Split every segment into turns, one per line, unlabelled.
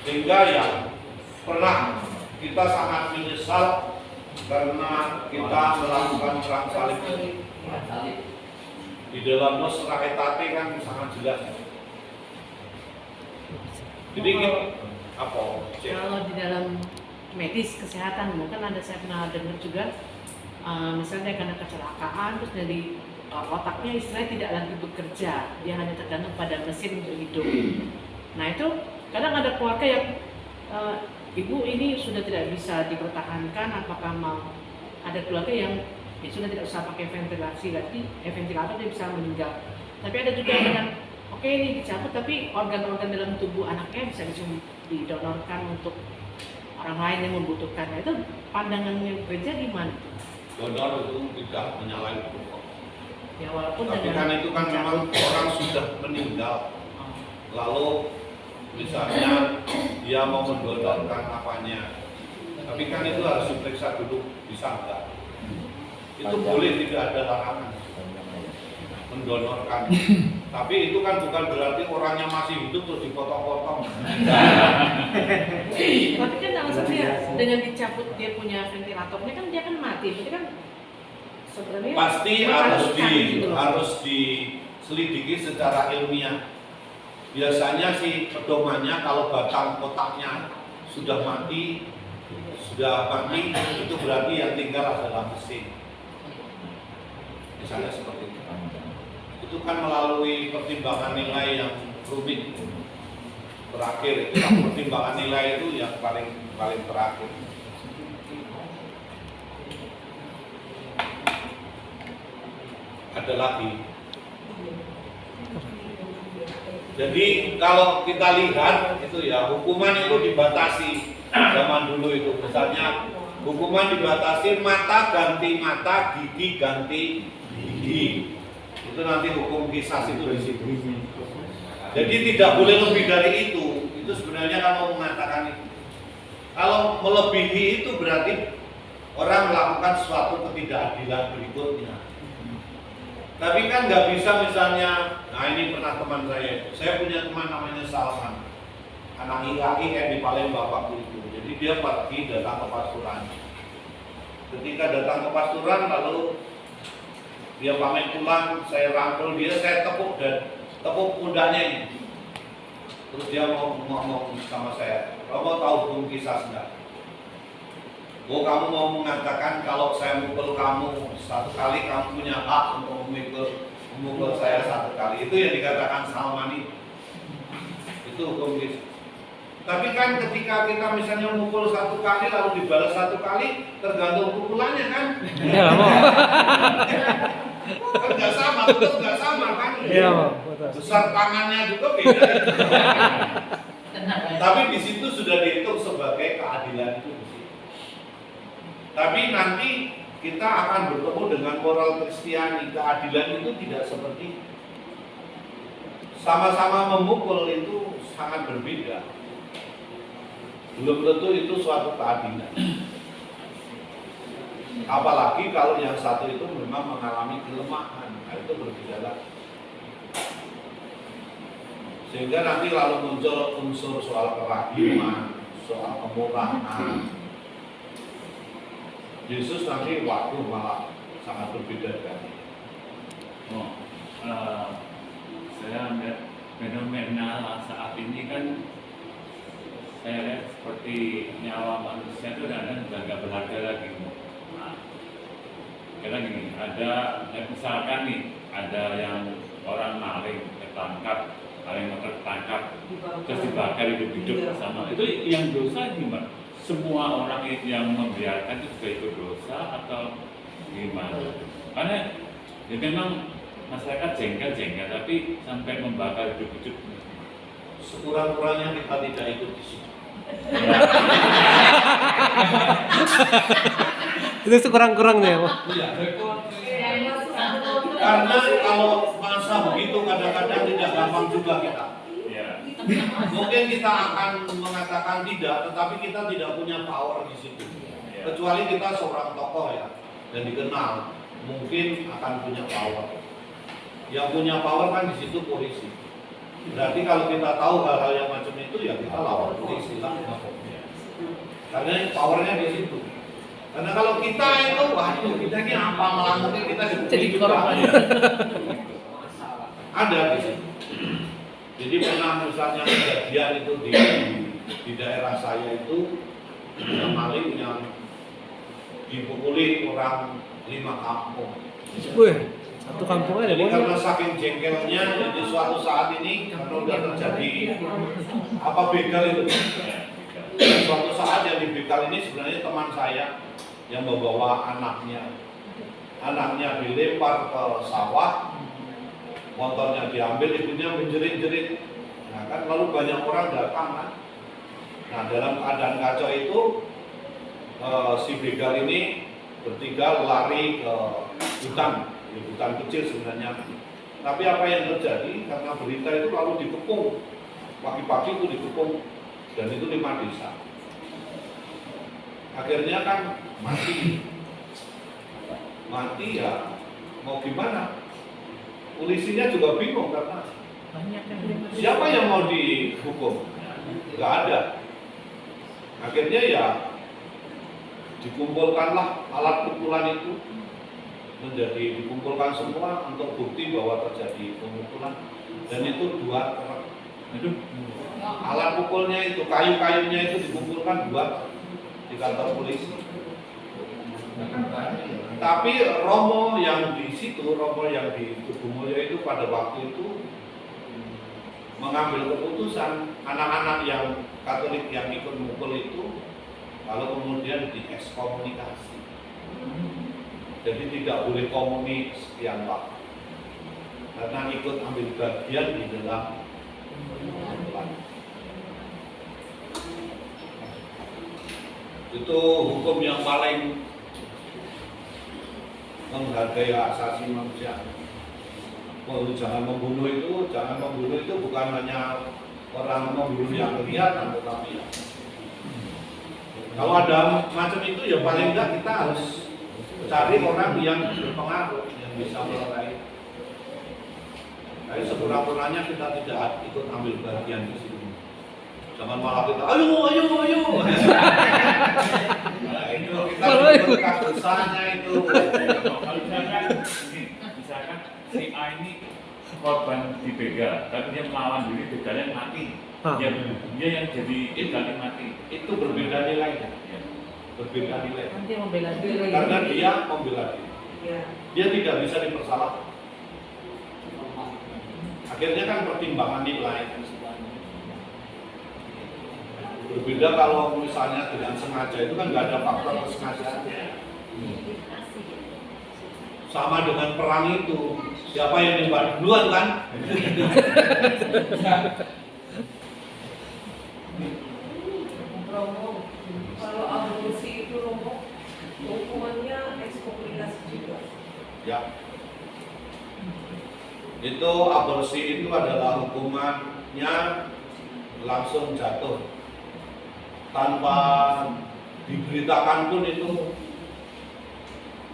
Sehingga ya pernah kita sangat menyesal karena kita melakukan perang salib. Di dalam Nusra Etate kan sangat jelas. Jadi apa?
Kalau di dalam medis kesehatan mungkin saya pernah dengar juga, misalnya karena kecelakaan terus dari otaknya istilahnya tidak lagi bekerja, dia hanya tergantung pada mesin untuk hidup. Nah itu kadang ada keluarga yang ibu ini sudah tidak bisa dipertahankan, apakah mau ada keluarga yang sudah tidak usah pakai ventilasi lagi, ventilator dia bisa meninggal. Tapi ada juga yang oke ini dicabut tapi organ-organ dalam tubuh anaknya bisa didonorkan untuk orang lain yang membutuhkan. Nah, itu pandangannya gereja gimana?
Donor itu tidak menyalahi hukum.
Ya walaupun
tapi kan itu kan memang orang sudah meninggal. Lalu misalnya dia mau mendonorkan apanya, tapi kan itu harus diperiksa dulu bisa enggak. Itu boleh, tidak ada larangan mendonorkan. Tapi itu kan bukan berarti orangnya masih hidup terus dipotong-potong.
Tapi kan maksudnya dengan dicabut dia punya ventilatornya kan dia kan mati. Berarti kan sebenarnya
pasti harus diselidiki secara ilmiah. Biasanya sih pedomannya kalau batang otaknya sudah mati itu berarti yang tinggal adalah mesin. Misalnya seperti itu. Itu kan melalui pertimbangan nilai yang rumit. Terakhir itu pertimbangan nilai itu yang paling terakhir. Ada lagi. Jadi kalau kita lihat itu ya hukuman itu dibatasi zaman dulu itu. Misalnya hukuman dibatasi mata ganti mata, gigi ganti gigi. Itu nanti hukum kisas itu di situ. Jadi tidak boleh lebih dari itu. Itu sebenarnya kalau mengatakan itu. Kalau melebihi itu berarti orang melakukan suatu ketidakadilan berikutnya. Tapi kan nggak bisa misalnya, nah ini pernah teman saya punya teman namanya Salman, anak IAI yang di Palembang waktu itu. Jadi dia pergi datang ke pasturan. Ketika datang ke pasturan lalu dia pamit pulang, saya rangkul dia, saya tepuk pundaknya ini. Terus dia mau ngomong sama saya, kamu tahu hukum kisas enggak? Oh, kamu mau mengatakan kalau saya mukul kamu satu kali, kamu punya hak untuk memukul saya satu kali. Itu yang dikatakan Salman itu hukum kisas. Tapi kan ketika kita misalnya mukul satu kali lalu dibalas satu kali, tergantung pukulannya kan?
Iya, mau.
Kan nggak sama, betul nggak sama kan?
Iya, mau.
Besar tangannya juga beda. Tapi di situ sudah dihitung sebagai keadilan itu. Tapi nanti kita akan bertemu dengan moral Kristiani. Keadilan itu tidak seperti sama-sama memukul itu sangat berbeda. Belum tentu itu suatu keadilan. Apalagi kalau yang satu itu memang mengalami kelemahan, nah itu berbeda lagi. Sehingga nanti lalu muncul unsur soal kerahiman, soal kemurahan. Yesus nanti waktu malah sangat berbeda kan.
Saya melihat fenomena saat ini kan saya lihat seperti nyawa manusia itu kadang sudah nggak berharga lagi. Karena gini, ada misalkan nih ada yang orang maling ketangkap, terus dibakar hidup-hidup bersama. Itu yang dosa gimana? Semua orang yang membiarkan itu juga ikut dosa atau gimana? Karena ya memang masyarakat jengkel, tapi sampai membakar hidup-hidup.
Sekurang-kurangnya kita tidak ikut di situ.
Itu sekurang-kurangnya, Pak.
Iya. Karena kalau masa begitu kadang-kadang tidak gampang juga kita. Mungkin kita akan mengatakan tidak, tetapi kita tidak punya power di situ. Kecuali kita seorang tokoh ya dan dikenal, mungkin akan punya power. Yang punya power kan di situ polisi. Berarti kalau kita tahu hal-hal yang macam itu ya kita lawan polisi. Karena powernya di situ. Karena kalau kita itu, waduh kita ini apa melanggar kita
Jadi korban.
Ada di situ. Jadi pernah misalnya kejadian itu di daerah saya itu yang maling yang dipukuli orang 5 kampung.
Wih, satu kampung aja
Jadi karena
banyak.
saking jengkelnya, jadi suatu saat ini karena udah terjadi apa begal itu. Suatu saat yang di begal ini sebenarnya teman saya yang membawa anaknya dilempar ke sawah, motornya diambil, ibunya menjerit-jerit. Nah kan lalu banyak orang datang kan. Nah dalam keadaan kacau itu si begal ini bertiga lari ke hutan kecil sebenarnya. Tapi apa yang terjadi karena berita itu lalu dikepung, pagi-pagi itu dikepung dan itu 5 desa. Akhirnya kan mati ya mau gimana? Polisinya juga bingung karena
Banyak yang
siapa yang mau dihukum? Nggak ada. Akhirnya ya dikumpulkanlah alat pukulan itu dikumpulkan semua untuk bukti bahwa terjadi pemukulan dan itu 2 truk. Itu alat pukulnya itu kayu-kayunya itu dikumpulkan 2 di kantor polisi. Tapi Romo yang di situ, Romo yang di Tugumulyo itu pada waktu itu mengambil keputusan anak-anak yang Katolik yang ikut mukul itu lalu kemudian diekskomunikasi. Jadi tidak boleh komunik sekian waktu karena ikut ambil bagian di dalam pemukulan. Itu hukum yang paling menghargai hak asasi manusia. Jangan membunuh itu bukan hanya orang membunuh yang kelihatan, tetapi kalau ada macam itu ya paling enggak kita harus cari orang yang berpengaruh yang bisa melerai. Tapi sepura-puranya kita tidak ikut ambil bagian di situ. Jangan malah kita ayo. Nah, itu kita ikut dosanya itu.
Kalau misalkan si A ini korban dibegal, tapi dia melawan diri, begalnya mati. Dia yang jadi begalnya mati.
Itu berbeda nilai. Berbeda nilai.
Nanti membela diri.
Karena dia membela diri.
Ya.
Dia tidak bisa dipersalahkan. Akhirnya kan pertimbangan nilai. Berbeda kalau misalnya dengan sengaja itu kan nggak ada faktor kesengajaan. Sama dengan perang itu, siapa yang nembak duluan kan?
Romo, kalau aborsi itu Romo, hukumannya ekskomunikasi juga.
Ya. Itu aborsi itu adalah hukumannya langsung jatuh tanpa diberitakan pun itu.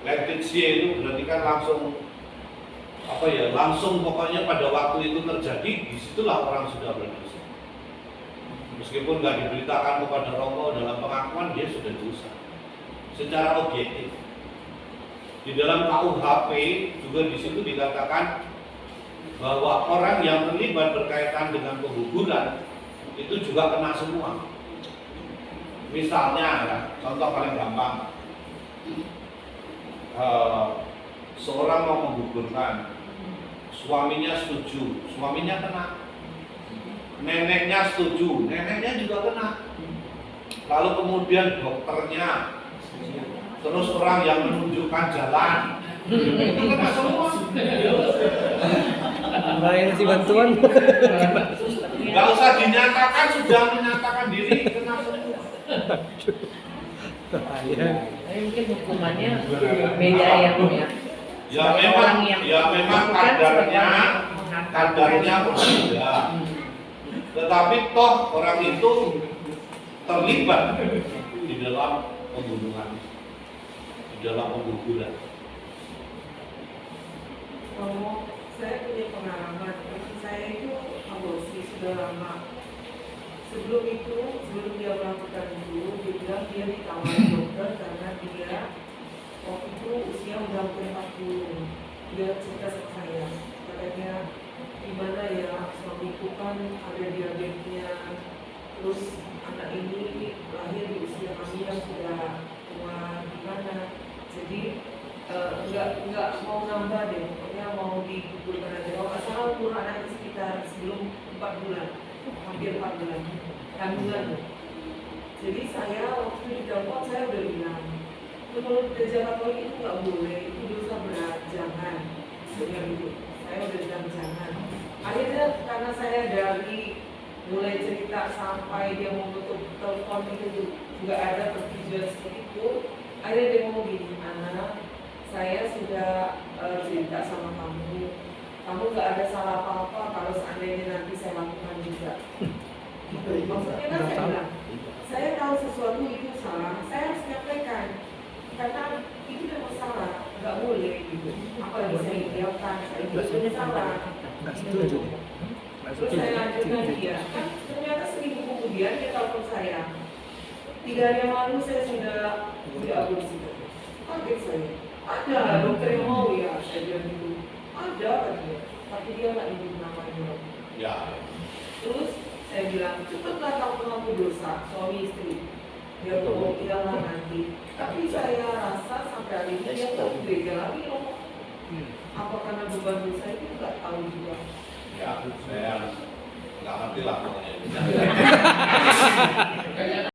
Letitsia itu berarti kan langsung pokoknya pada waktu itu terjadi, disitulah orang sudah berdosa. Meskipun nggak diberitakan kepada Romo dalam pengakuan, dia sudah dosa secara objektif. Di dalam KUHP juga di situ dikatakan bahwa orang yang terlibat berkaitan dengan pengguguran itu juga kena semua. Misalnya, contoh paling gampang. Seorang mau menggugurkan, suaminya setuju, suaminya kena. Neneknya setuju, neneknya juga kena. Lalu kemudian dokternya, terus orang yang menunjukkan jalan, itu kena semua.
Yang ngasih bantuan.
Gak usah dinyatakan, sudah menyatakan diri kena semua.
Tapi mungkin hukumannya beda ya, Bu ya.
Ya memang kadarnya berbeda. Tetapi toh orang itu terlibat di dalam pembunuhan, di dalam pengguguran.
Romo, saya punya pengalaman. Saya itu aborsi sudah lama. sebelum dia melakukan itu, dia bilang dia ditawari dokter karena dia waktu itu usia udah hampir 40. Dia cerita sama saya, katanya gimana ya, suamiku kan ada diabetesnya, terus anak ini lahir di usia kami yang sudah tua, gimana, jadi nggak mau nambah deh, pokoknya mau digugurkan aja. Kalau nggak salah umur anaknya sekitar sebelum 4 bulan, hampir 4 bulan, kandungan. Jadi saya waktu itu di telepon saya udah bilang, menurut gereja Katolik itu nggak boleh, itu dosa berat, jangan. Dengan itu, saya udah bilang jangan. Akhirnya karena saya dari mulai cerita sampai dia mau tutup telepon itu nggak ada persetujuan seperti itu, akhirnya dia ngomong gini, anak, saya sudah cerita sama kamu nggak ada salah apa-apa kalau seandainya nanti saya lakukan juga. Maksudnya kan saya bilang, saya tahu sesuatu itu salah, saya harus nyampaikan karena itu memang salah, nggak boleh gitu. Apalagi saya idealkan, saya itu salah.
Nggak setuju.
Terus saya lanjutkan dia, kan ternyata seminggu kemudian dia telepon saya. 3 hari yang lalu saya sudah diaborsi. Kaget saya. Ada dokter yang mau ya, saya bilang gitu. Ada katanya, tapi dia nggak nyebut namanya.
Ya.
Terus saya bilang, cepatlah kamu mengaku dosa suami istri. Dia ngomong iyalah nanti. Tapi saya rasa sampai hari ini dia nggak ke gereja lagi loh. Apa karena beban dosa itu nggak tahu juga.
Ya, saya nggak ngerti lah pokoknya.